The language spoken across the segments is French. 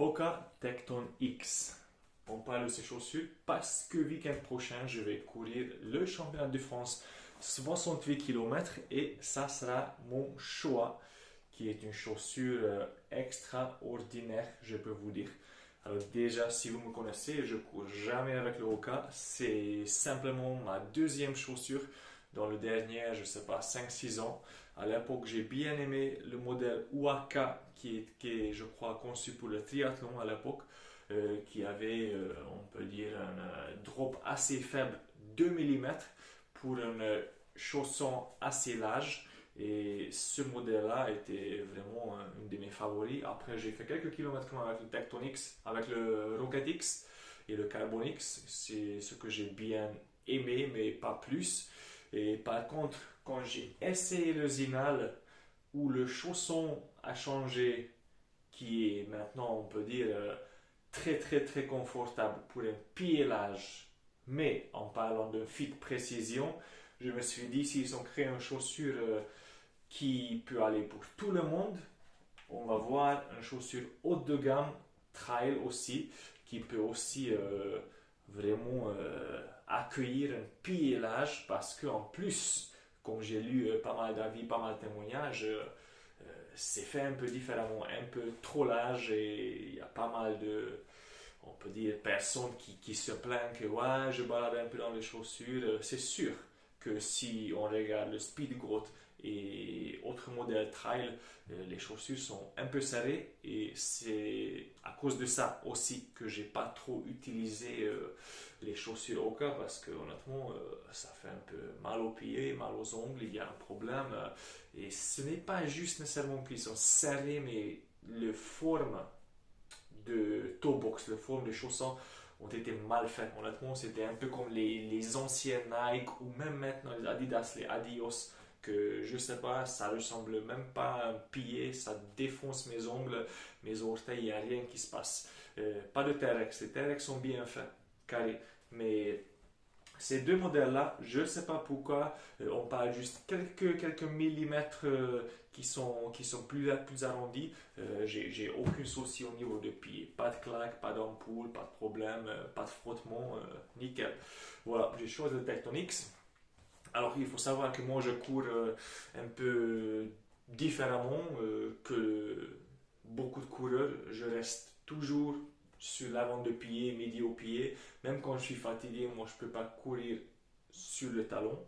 Hoka Tecton X. On parle de ces chaussures parce que week-end prochain, je vais courir le championnat de France 68 km et ça sera mon choix qui est une chaussure extraordinaire, je peux vous dire. Alors déjà, si vous me connaissez, je cours jamais avec le Hoka. C'est simplement ma deuxième chaussure dans le dernier, je sais pas, 5-6 ans. À l'époque, j'ai bien aimé le modèle Huaka qui est, je crois, conçu pour le triathlon à l'époque, qui avait, on peut dire, un drop assez faible, 2 mm pour un chausson assez large. Et ce modèle-là était vraiment une de mes favoris. Après, j'ai fait quelques kilomètres quand même avec le Tecton X, avec le Rocket X et le Carbon X. C'est ce que j'ai bien aimé, mais pas plus. Et par contre, quand j'ai essayé le Zinal, où le chausson a changé, qui est maintenant, on peut dire, très très très confortable pour un pied large, mais en parlant de fit précision, je me suis dit, s'ils ont créé une chaussure qui peut aller pour tout le monde, on va voir une chaussure haute de gamme, trail aussi, qui peut aussi vraiment accueillir un pied large parce qu'en plus, comme j'ai lu pas mal d'avis, pas mal de témoignages, c'est fait un peu différemment, un peu trop large et il y a pas mal de, on peut dire, personnes qui se plaignent que ouais, je balade un peu dans les chaussures. C'est sûr que si on regarde le Speed Growth et autres modèles trail, les chaussures sont un peu serrées et c'est à cause de ça aussi que j'ai pas trop utilisé les chaussures Hoka parce que honnêtement ça fait un peu mal aux pieds, mal aux ongles, il y a un problème et ce n'est pas juste nécessairement qu'ils sont serrés mais le forme de toe box, le forme de chaussons ont été mal faits. Honnêtement, c'était un peu comme les anciens Nike ou même maintenant les Adidas, les Adios, que je sais pas, ça ressemble même pas à un pied, ça défonce mes ongles, mes orteils, il n'y a rien qui se passe. Pas de T-Rex, les T-Rex sont bien faits, carré, mais ces deux modèles-là, je ne sais pas pourquoi, on parle juste quelques millimètres qui sont plus arrondis. J'ai aucun souci au niveau de pied. Pas de claque, pas d'ampoule, pas de problème, pas de frottement, nickel. Voilà, j'ai choisi le Tecton X. Alors il faut savoir que moi je cours un peu différemment que beaucoup de coureurs. Je reste toujours sur l'avant de pied, midi au pied. Même quand je suis fatigué, moi je ne peux pas courir sur le talon.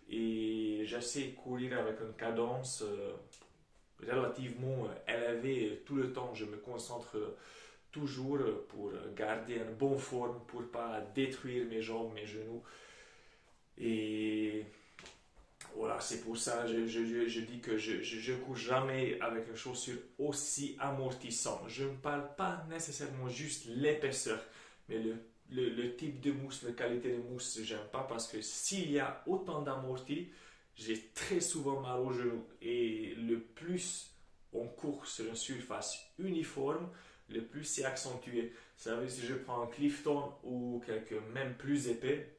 Et j'essaie de courir avec une cadence relativement élevée tout le temps. Je me concentre toujours pour garder une bonne forme, pour ne pas détruire mes jambes, mes genoux. Et voilà, c'est pour ça que je dis que je ne cours jamais avec une chaussure aussi amortissante. Je ne parle pas nécessairement juste l'épaisseur, mais le type de mousse, la qualité de mousse, j'aime pas parce que s'il y a autant d'amorti, j'ai très souvent mal aux genoux. Et le plus on court sur une surface uniforme, le plus c'est accentué. Vous savez, si je prends un Clifton ou quelque même plus épais,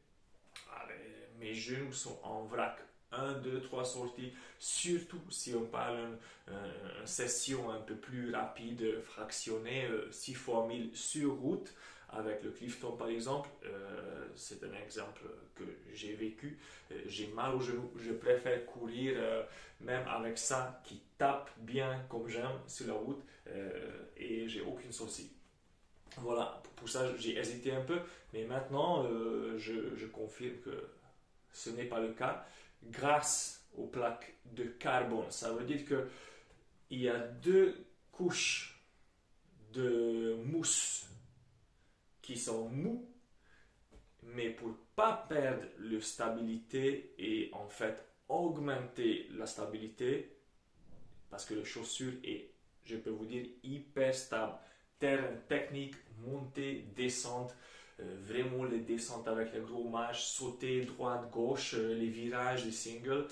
mes genoux sont en vrac. Un, deux, trois sorties, surtout si on parle d'une session un peu plus rapide, fractionnée, 6 fois 1000 sur route, avec le Clifton par exemple, c'est un exemple que j'ai vécu, j'ai mal aux genoux, je préfère courir même avec ça qui tape bien comme j'aime sur la route et j'ai aucune souci. Voilà, pour ça j'ai hésité un peu, mais maintenant je confirme que ce n'est pas le cas grâce aux plaques de carbone. Ça veut dire qu'il y a deux couches de mousse qui sont mous, mais pour ne pas perdre la stabilité et en fait augmenter la stabilité, parce que la chaussure est, je peux vous dire, hyper stable. Terrain technique, montée, descente, vraiment les descentes avec les gros matchs, sauter droite, gauche, les virages, les singles,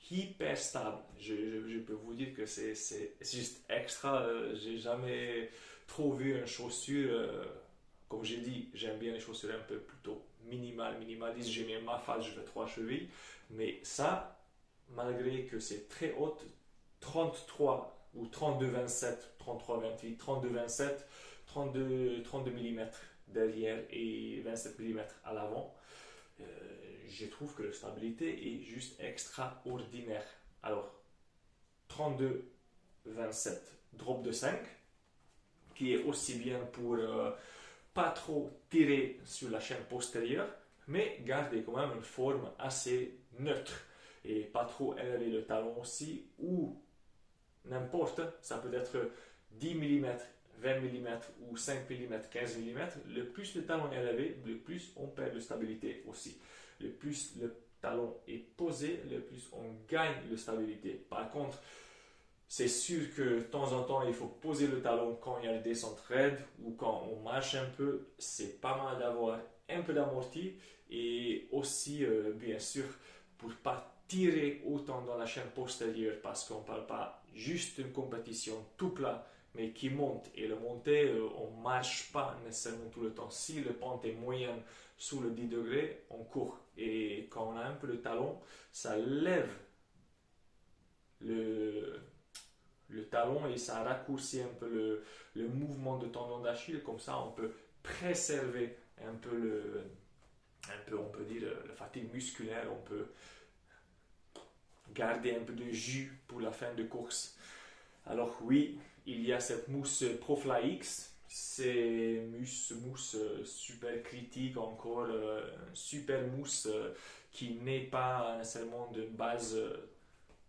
hyper stable. Je peux vous dire que c'est juste extra. J'ai jamais trop vu une chaussure. Comme j'ai dit, j'aime bien les chaussures un peu plutôt minimalistes. J'ai mis ma face, je fais 3 chevilles. Mais ça, malgré que c'est très haute, 33 ou 32-27, 33-28, 32-27, 32 mm derrière et 27 mm à l'avant. Je trouve que la stabilité est juste extraordinaire. Alors, 32-27, drop de 5, qui est aussi bien pour pas trop tirer sur la chaîne postérieure, mais garder quand même une forme assez neutre et pas trop élever le talon aussi, ou n'importe, ça peut être 10 mm, 20 mm ou 5 mm, 15 mm. Le plus le talon est élevé, le plus on perd de stabilité aussi. Le plus le talon est posé, le plus on gagne de stabilité. Par contre, c'est sûr que de temps en temps, il faut poser le talon quand il y a une descente raide ou quand on marche un peu. C'est pas mal d'avoir un peu d'amorti et aussi, bien sûr, pour pas tirer autant dans la chaîne postérieure parce qu'on ne parle pas juste d'une compétition tout plat mais qui monte. Et le monter, on ne marche pas nécessairement tout le temps. Si le pente est moyenne sous le 10 degrés, on court. Et quand on a un peu le talon, ça lève le talon et ça raccourcit un peu le mouvement de tendon d'Achille. Comme ça, on peut préserver un peu on peut dire, la fatigue musculaire. On peut garder un peu de jus pour la fin de course. Alors oui, il y a cette mousse Profly X. C'est mousse super critique, encore super mousse qui n'est pas nécessairement de base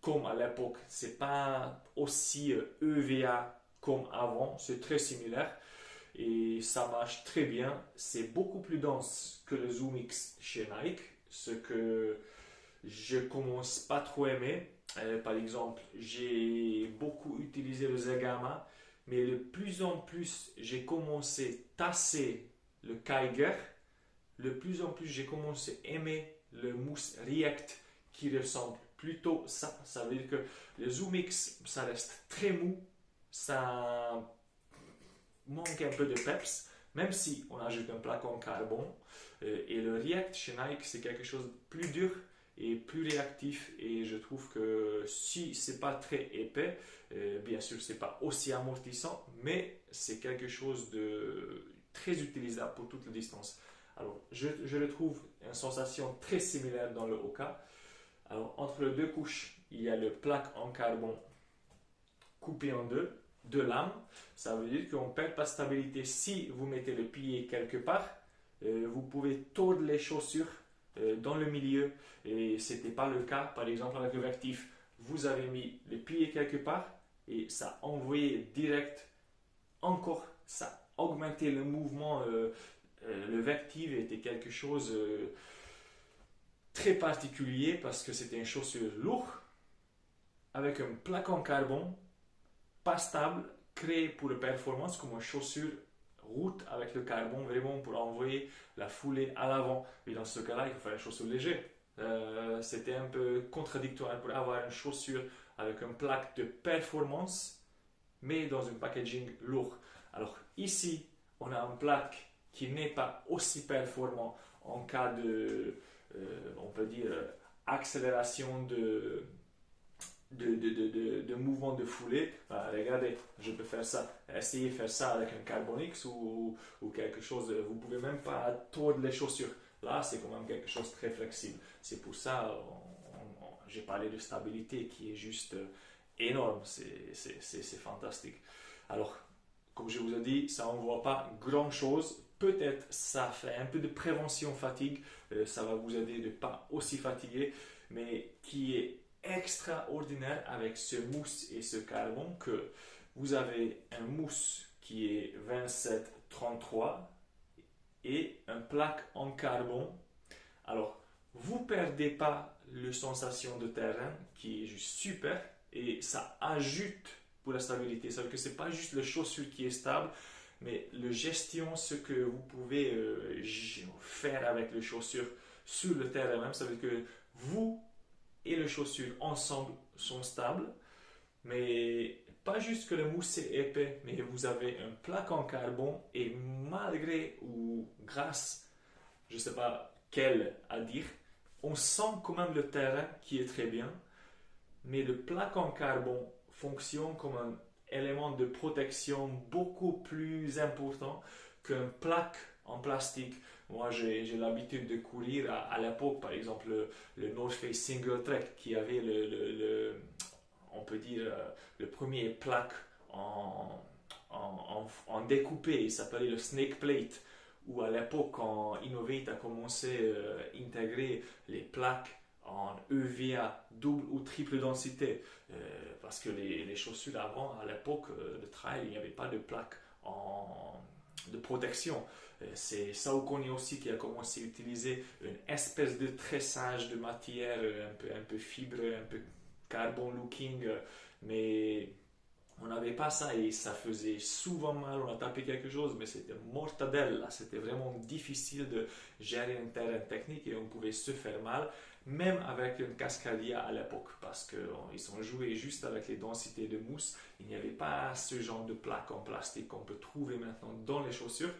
comme à l'époque. C'est pas aussi EVA comme avant, c'est très similaire et ça marche très bien. C'est beaucoup plus dense que le Zoom X chez Nike, ce que je commence pas trop à aimer. Par exemple, j'ai beaucoup utilisé le Zegama, mais de plus en plus j'ai commencé à tasser le Kiger, de plus en plus j'ai commencé à aimer le mousse React qui ressemble plutôt ça. Ça veut dire que le Zoom X, ça reste très mou, ça manque un peu de peps, même si on ajoute un plaque en carbone. Et le React chez Nike, c'est quelque chose de plus dur et plus réactif, et je trouve que si c'est pas très épais, bien sûr c'est pas aussi amortissant, mais c'est quelque chose de très utilisable pour toute la distance. Alors je le trouve une sensation très similaire dans le Hoka. Alors entre les deux couches, il y a le plaque en carbone coupé en deux lames. Ça veut dire qu'on ne perd pas de stabilité. Si vous mettez le pied quelque part, vous pouvez tordre les chaussures dans le milieu, et ce n'était pas le cas par exemple avec le Vectif. Vous avez mis le pied quelque part et ça envoyait direct, encore ça augmentait le mouvement. Le Vective était quelque chose très particulier parce que c'était une chaussure lourde avec un plaque en carbone pas stable, créée pour la performance comme une chaussure route avec le carbone vraiment pour envoyer la foulée à l'avant. Et dans ce cas-là, il faut faire une chaussure légère. C'était un peu contradictoire pour avoir une chaussure avec une plaque de performance, mais dans un packaging lourd. Alors ici, on a une plaque qui n'est pas aussi performant en cas de, on peut dire, accélération de mouvement de foulée. Regardez, je peux faire ça. Essayez de faire ça avec un Carbonix ou quelque chose. Vous ne pouvez même pas tordre les chaussures. Là, c'est quand même quelque chose de très flexible. C'est pour ça, j'ai parlé de stabilité qui est juste énorme. C'est fantastique. Alors, comme je vous ai dit, ça n'envoie pas grand-chose. Peut-être ça fait un peu de prévention fatigue. Ça va vous aider de ne pas aussi fatiguer, mais qui est extraordinaire avec ce mousse et ce carbone que vous avez un mousse qui est 27-33 et un plaque en carbone. Alors, vous ne perdez pas la sensation de terrain qui est juste super et ça ajoute pour la stabilité. Ça veut dire que ce n'est pas juste la chaussure qui est stable, mais la gestion, ce que vous pouvez faire avec les chaussures sur le terrain même. Ça veut dire que vous et les chaussures ensemble sont stables, mais pas juste que le mousse est épais, mais vous avez un plaque en carbone et malgré ou grâce, je ne sais pas quel à dire, on sent quand même le terrain qui est très bien, mais le plaque en carbone fonctionne comme un élément de protection beaucoup plus important qu'une plaque en plastique. Moi, j'ai l'habitude de courir à l'époque, par exemple, le North Face Single Trek qui avait on peut dire, le premier plaque en découpé. Il s'appelait le Snake Plate, où à l'époque, quand Innovate a commencé à intégrer les plaques en EVA, double ou triple densité, parce que les chaussures avant, à l'époque de trail, il n'y avait pas de plaque de protection. C'est Saucony aussi qui a commencé à utiliser une espèce de tressage de matière un peu fibre, un peu carbon looking, mais on n'avait pas ça et ça faisait souvent mal. On a tapé quelque chose, mais c'était mortadelle. C'était vraiment difficile de gérer un terrain technique et on pouvait se faire mal, même avec une Cascadia à l'époque, parce qu'ils ont joué juste avec les densités de mousse. Il n'y avait pas ce genre de plaque en plastique qu'on peut trouver maintenant dans les chaussures.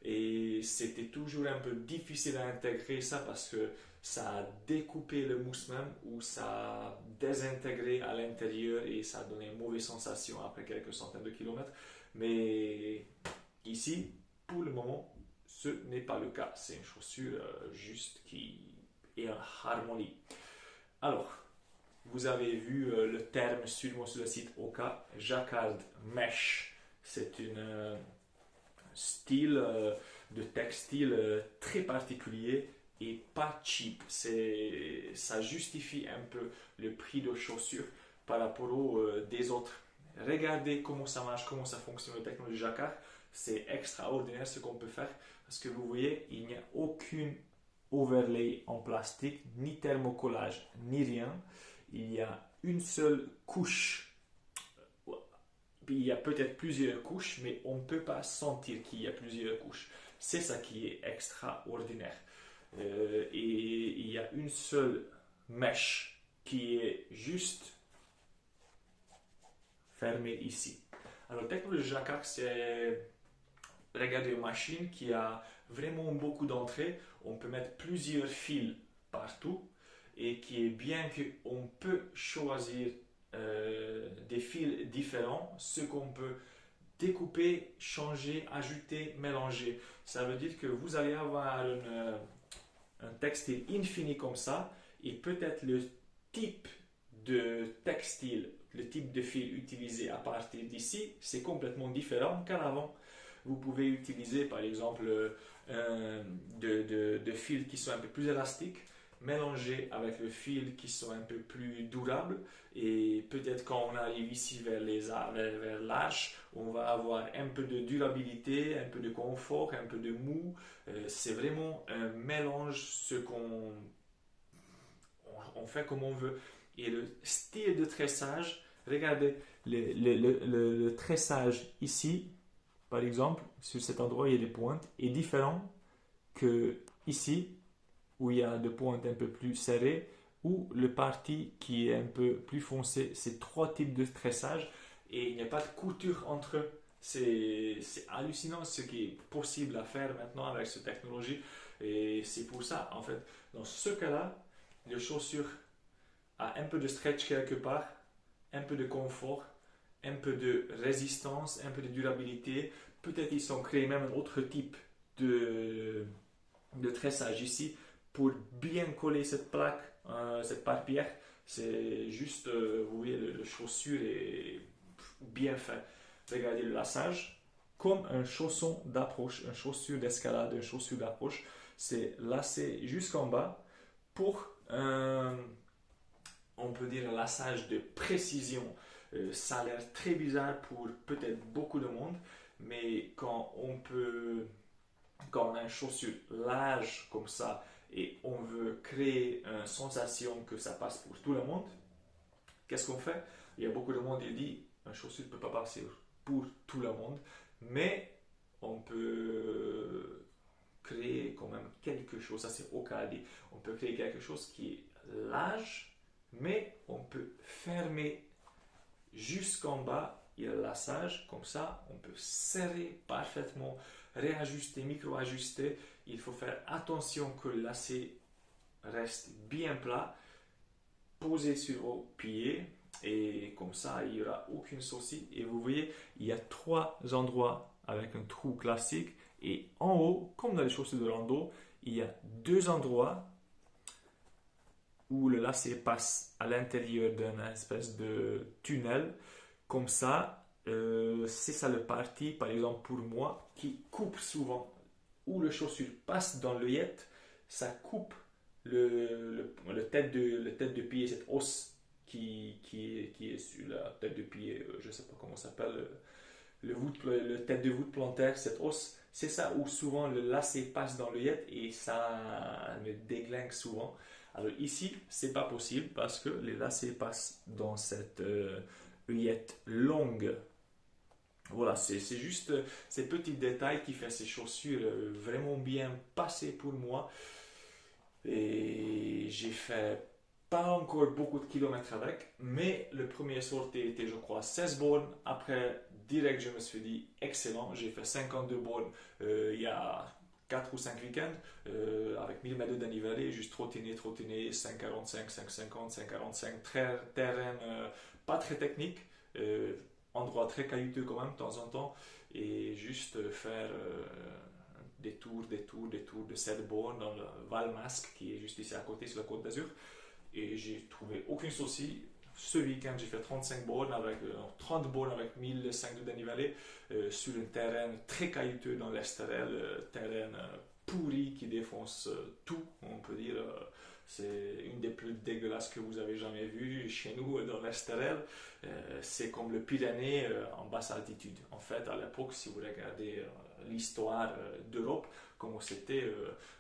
Et c'était toujours un peu difficile à intégrer ça parce que ça a découpé le mousse même ou ça a désintégré à l'intérieur et ça a donné une mauvaise sensation après quelques centaines de kilomètres. Mais ici, pour le moment, ce n'est pas le cas. C'est une chaussure juste qui est en harmonie. Alors, vous avez vu le terme sûrement sur le site Oka, Jacquard Mesh. C'est une style de textile très particulier et pas cheap. Ça justifie un peu le prix de chaussures par rapport aux des autres. Regardez comment ça marche, comment ça fonctionne la technologie Jacquard. C'est extraordinaire ce qu'on peut faire parce que vous voyez, il n'y a aucune overlay en plastique, ni thermocollage, ni rien. Il y a une seule couche. Il y a peut-être plusieurs couches, mais on ne peut pas sentir qu'il y a plusieurs couches. C'est ça qui est extraordinaire. Et il y a une seule mèche qui est juste fermée ici. Alors, la technologie Jacquard, c'est regarder une machine qui a vraiment beaucoup d'entrées. On peut mettre plusieurs fils partout et qui est bien qu'on peut choisir des fils différents, ce qu'on peut découper, changer, ajouter, mélanger. Ça veut dire que vous allez avoir un textile infini comme ça et peut-être le type de textile, le type de fil utilisé à partir d'ici, c'est complètement différent qu'avant. Vous pouvez utiliser par exemple de fils qui sont un peu plus élastiques, mélangés avec le fil qui sont un peu plus durables et peut-être quand on arrive ici vers l'âge, on va avoir un peu de durabilité, un peu de confort, un peu de mou. C'est vraiment un mélange ce qu'on on fait comme on veut. Et le style de tressage, regardez le tressage ici, par exemple, sur cet endroit il y a des pointes, est différent que ici où il y a des pointes un peu plus serrées, ou le parti qui est un peu plus foncé. C'est trois types de tressage et il n'y a pas de couture entre eux. C'est hallucinant ce qui est possible à faire maintenant avec cette technologie et c'est pour ça, en fait, dans ce cas-là, les chaussures a un peu de stretch quelque part, un peu de confort, un peu de résistance, un peu de durabilité. Peut-être ils ont créé même un autre type de tressage ici pour bien coller cette plaque, cette parpière. C'est juste, vous voyez, le chaussure est bien fait. Regardez le lassage, comme un chausson d'approche, une chaussure d'escalade, une chaussure d'approche. C'est lacé jusqu'en bas pour on peut dire un lassage de précision. Ça a l'air très bizarre pour peut-être beaucoup de monde, mais quand on a une chaussure large comme ça et on veut créer une sensation que ça passe pour tout le monde, qu'est-ce qu'on fait? Il y a beaucoup de monde qui dit une chaussure ne peut pas passer pour tout le monde, mais on peut créer quand même quelque chose, ça c'est au cas dit, on peut créer quelque chose qui est large, mais on peut fermer jusqu'en bas, il y a le lassage, comme ça on peut serrer parfaitement, réajuster, micro-ajuster. Il faut faire attention que le lacet reste bien plat, posé sur vos pieds Et comme ça, il n'y aura aucune souci. Et vous voyez, il y a trois endroits avec un trou classique. Et en haut, comme dans les chaussures de rando, il y a deux endroits où le lacet passe à l'intérieur d'une espèce de tunnel. Comme ça, c'est ça le parti, par exemple pour moi, qui coupe souvent. Où le chaussure passe dans l'œillette, ça coupe le tête de pied, cette os qui est sur la tête de pied, je ne sais pas comment ça s'appelle, le tête de voûte plantaire, cette os, c'est ça où souvent le lacet passe dans l'œillette et ça me déglingue souvent. Alors ici, c'est pas possible parce que les lacets passent dans cette œillette longue. Voilà, c'est juste ces petits détails qui font ces chaussures vraiment bien passées pour moi. Et j'ai fait pas encore beaucoup de kilomètres avec, mais le premier sortie était, je crois, 16 bornes. Après, direct, je me suis dit, excellent, j'ai fait 52 bornes il y a 4 ou 5 week-ends avec 1000 mètres de dénivelé, juste trottiner, 5,45, 5,50, 5,45, terrain pas très technique, endroit très caillouteux quand même de temps en temps, et juste faire des tours de 7 bornes dans le Valmasque qui est juste ici à côté sur la côte d'Azur. Et j'ai trouvé aucun souci. Ce week-end, j'ai fait 35 bornes avec 30 bornes avec 1005 de dénivelé sur un terrain très caillouteux dans l'Estérel, terrain pourri qui défonce tout, on peut dire. C'est une des plus dégueulasses que vous avez jamais vues chez nous dans l'Estérel. C'est comme le Pyrénées en basse altitude. En fait, à l'époque, si vous regardez l'histoire d'Europe, comment c'était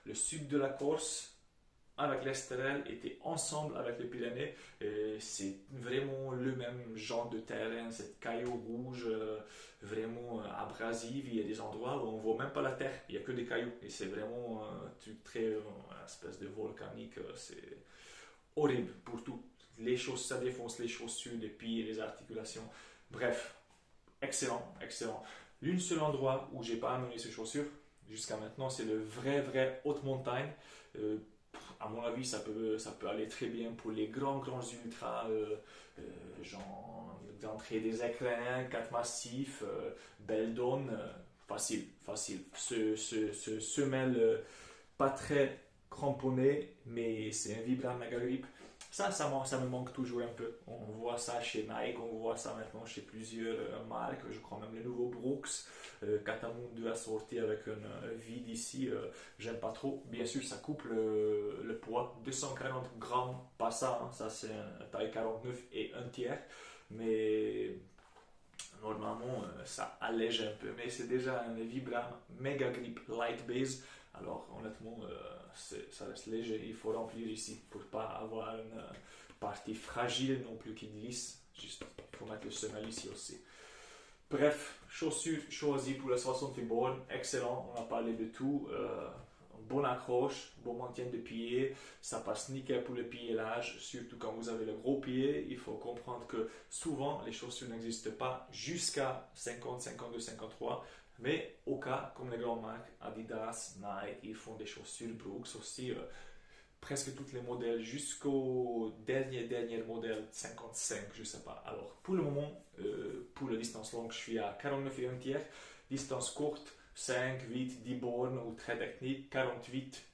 le sud de la Corse avec l'Estérel était ensemble avec les Pyrénées. C'est vraiment le même genre de terrain, cette caillou rouge vraiment abrasive. Il y a des endroits où on ne voit même pas la terre, il n'y a que des cailloux. Et c'est vraiment un truc très, une espèce de volcanique. C'est horrible pour tout. Les choses, ça défonce les chaussures, les pieds, les articulations. Bref, excellent, excellent. L'une seul endroit où j'ai pas amené ces chaussures jusqu'à maintenant, c'est le vrai haute montagne. Euh, à mon avis, ça peut aller très bien pour les grands ultras, genre d'entrée des écrins, 4 massifs, Beldon, facile. Ce semelle pas très cramponné, mais c'est un Vibram Mega Grip. Ça me manque toujours un peu. On voit ça chez Nike, on voit ça maintenant chez plusieurs marques. Je crois même le nouveau Brooks. Catamount a sorti avec un vide ici. J'aime pas trop. Bien sûr, ça coupe le poids. 240 grammes, pas ça. Hein, ça, c'est un taille 49 et un tiers. Mais normalement, ça allège un peu. Mais c'est déjà un Vibram Mega Grip Light Base. Alors honnêtement, ça reste léger. Il faut remplir ici pour pas avoir une partie fragile non plus qui glisse. Juste, il faut mettre le semelle ici aussi. Bref, chaussures choisies pour la 68 bornes, excellent. On a parlé de tout. Bonne accroche, bon maintien de pied, ça passe nickel pour le pied-élage, surtout quand vous avez le gros pied. Il faut comprendre que souvent les chaussures n'existent pas jusqu'à 50, 52, 53. Mais au cas, comme les grandes marques, Adidas, Nike, ils font des chaussures, Brooks aussi, presque tous les modèles jusqu'au dernier modèle 55, je sais pas. Alors pour le moment, pour la distance longue, je suis à 49 et un tiers. Distance courte, 5, 8, 10 bornes ou très technique, 48.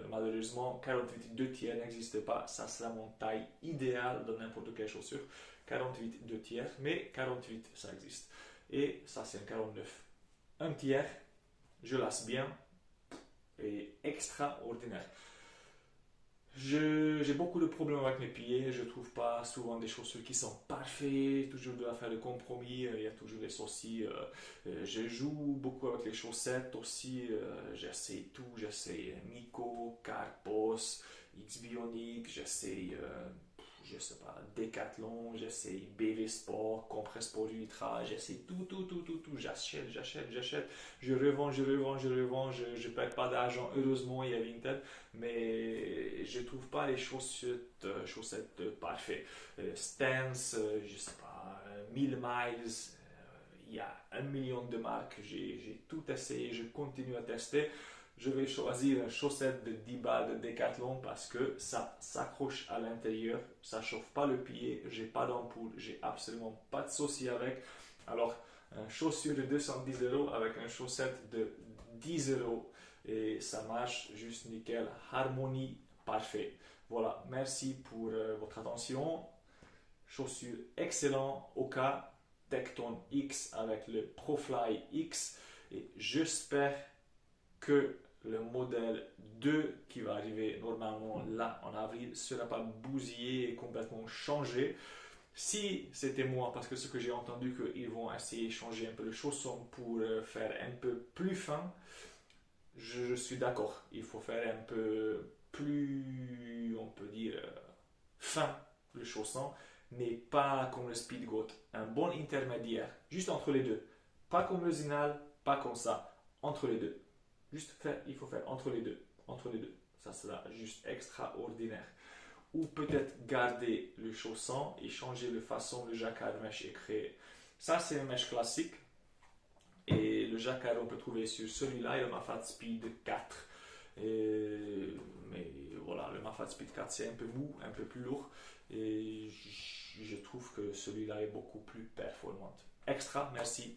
Malheureusement, 48 2 tiers n'existe pas. Ça sera mon taille idéale de n'importe quelle chaussure. 48 2 tiers, mais 48 ça existe. Et ça c'est un 49 un tiers. Je lasse bien et extraordinaire. J'ai beaucoup de problèmes avec mes pieds, je trouve pas souvent des chaussures qui sont parfaites, toujours de faire de compromis, il y a toujours des soucis. Je joue beaucoup avec les chaussettes aussi, j'essaie tout, j'essaie Miko, Carpos, X-Bionic, j'essaie, je sais pas, Decathlon, j'essaie BV Sport, Compress Sport Ultra, j'essaie tout, j'achète, je perds pas d'argent, heureusement il y a Vinted, mais je trouve pas les chaussettes parfaites. Stance, je sais pas, 1000 miles, il y a 1 million de marques, j'ai tout essayé, je continue à tester. je vais choisir une chaussette de 10 balles de Decathlon parce que ça s'accroche à l'intérieur, ça chauffe pas le pied, j'ai pas d'ampoule, j'ai absolument pas de souci avec. Alors, une chaussure de 210 euros avec une chaussette de 10 euros et ça marche juste nickel, harmonie parfait. Voilà, merci pour votre attention. Chaussures excellent Oka Tecton X avec le ProFly X et j'espère que le modèle 2 qui va arriver normalement là en avril ne sera pas bousillé et complètement changé. Si c'était moi, parce que ce que j'ai entendu qu'ils vont essayer de changer un peu le chausson pour faire un peu plus fin, je suis d'accord. Il faut faire un peu plus, on peut dire, fin le chausson, mais pas comme le Speedgoat. Un bon intermédiaire, juste entre les deux. Pas comme le Zinal, pas comme ça, entre les deux. Juste faire, il faut faire entre les deux. Entre les deux. Ça sera juste extraordinaire. Ou peut-être garder le chausson et changer la façon le jacquard mèche est créé. Ça, c'est une mèche classique. Et le jacquard, on peut trouver sur celui-là et le Mafat Speed 4. Mais voilà, le Mafat Speed 4, c'est un peu mou, un peu plus lourd. Et je trouve que celui-là est beaucoup plus performant. Extra, merci.